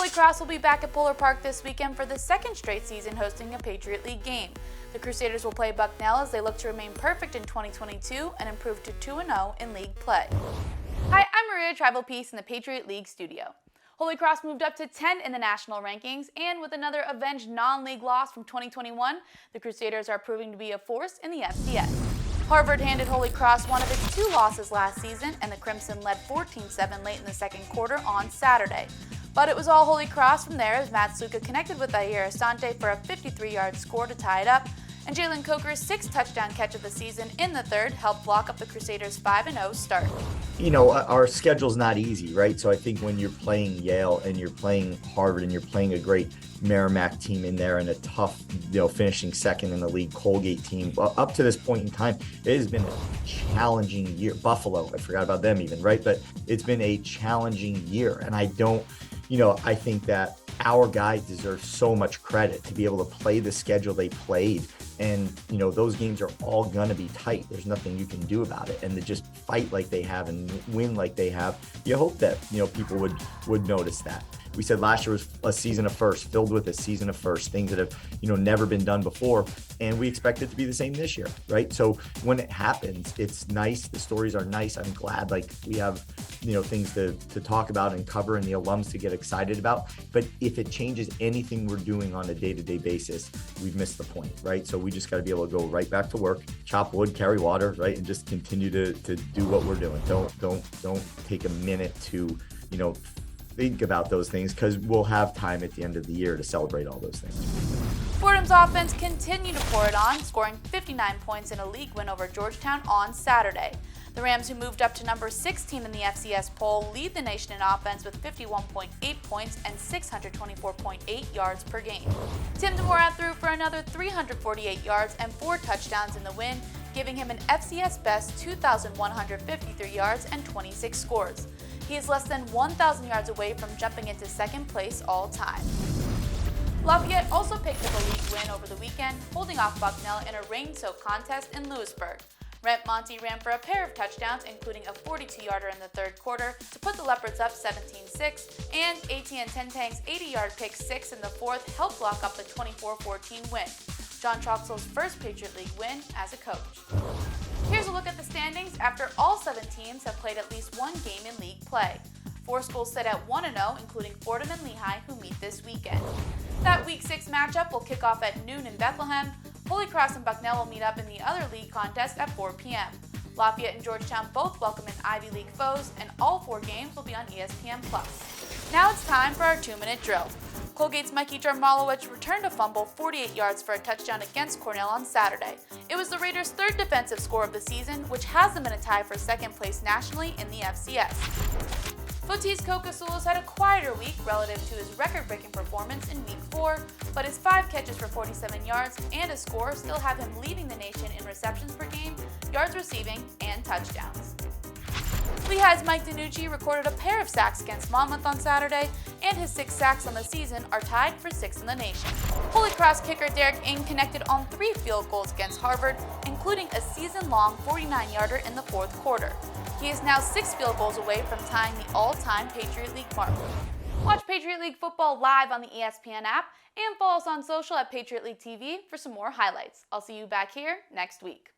Holy Cross will be back at Polar Park this weekend for the second straight season hosting a Patriot League game. The Crusaders will play Bucknell as they look to remain perfect in 2022 and improve to 2-0 in league play. Hi, I'm Maria Trivelpiece in the Patriot League studio. Holy Cross moved up to 10 in the national rankings, and with another avenged non-league loss from 2021, the Crusaders are proving to be a force in the FCS. Harvard handed Holy Cross one of its two losses last season, and the Crimson led 14-7 late in the second quarter on Saturday. But it was all Holy Cross from there as Matt Sluka connected with Ayer Asante for a 53-yard score to tie it up, and Jalen Coker's 6th touchdown catch of the season in the third helped block up the Crusaders' 5-0 start. You know, our schedule's not easy, right? So I think when you're playing Yale and you're playing Harvard and you're playing a great Merrimack team in there and a tough, finishing second in the league Colgate team, well, up to this point in time, it has been a challenging year. Buffalo, I forgot about them even, right? But it's been a challenging year. And I think that our guys deserve so much credit to be able to play the schedule they played. And, those games are all going to be tight. There's nothing you can do about it. And to just fight like they have and win like they have, you hope that, people would notice that. We said last year was a season of first, filled with a season of first, things that have, never been done before. And we expect it to be the same this year, right? So when it happens, it's nice. The stories are nice. I'm glad we have, things to talk about and cover and the alums to get excited about. But if it changes anything we're doing on a day-to-day basis, we've missed the point, right? So we just got to be able to go right back to work, chop wood, carry water, right? And just continue to do what we're doing. Don't take a minute to, think about those things, because we'll have time at the end of the year to celebrate all those things. Fordham's offense continued to pour it on, scoring 59 points in a league win over Georgetown on Saturday. The Rams, who moved up to number 16 in the FCS poll, lead the nation in offense with 51.8 points and 624.8 yards per game. Tim DeMorat threw for another 348 yards and 4 touchdowns in the win, giving him an FCS best 2,153 yards and 26 scores. He is less than 1,000 yards away from jumping into second place all time. Lafayette also picked up a league win over the weekend, holding off Bucknell in a rain-soaked contest in Lewisburg. Rent Monty ran for a pair of touchdowns, including a 42-yarder in the third quarter, to put the Leopards up 17-6, and ATN Tentang's 80-yard pick 6 in the fourth helped block up the 24-14 win. John Troxell's first Patriot League win as a coach. Here's a look at the standings after all 7 teams have played at least one game in league play. 4 schools sit at 1-0, including Fordham and Lehigh, who meet this weekend. That Week 6 matchup will kick off at noon in Bethlehem. Holy Cross and Bucknell will meet up in the other league contest at 4 p.m. Lafayette and Georgetown both welcome in Ivy League foes, and all 4 games will be on ESPN+. Now it's time for our 2-minute drill. Colgate's Mikey Jarmalowicz returned a fumble 48 yards for a touchdown against Cornell on Saturday. It was the Raiders' 3rd defensive score of the season, which has them in a tie for second place nationally in the FCS. Footie's Kokasulos had a quieter week relative to his record-breaking performance in Week 4, but his 5 catches for 47 yards and a score still have him leading the nation in receptions per game, yards receiving, and touchdowns. Lehigh's Mike DiNucci recorded a pair of sacks against Monmouth on Saturday, and his 6 sacks on the season are tied for 6th in the nation. Holy Cross kicker Derek Ng connected on 3 field goals against Harvard, including a season-long 49-yarder in the fourth quarter. He is now 6 field goals away from tying the all-time Patriot League mark. Watch Patriot League football live on the ESPN app and follow us on social at Patriot League TV for some more highlights. I'll see you back here next week.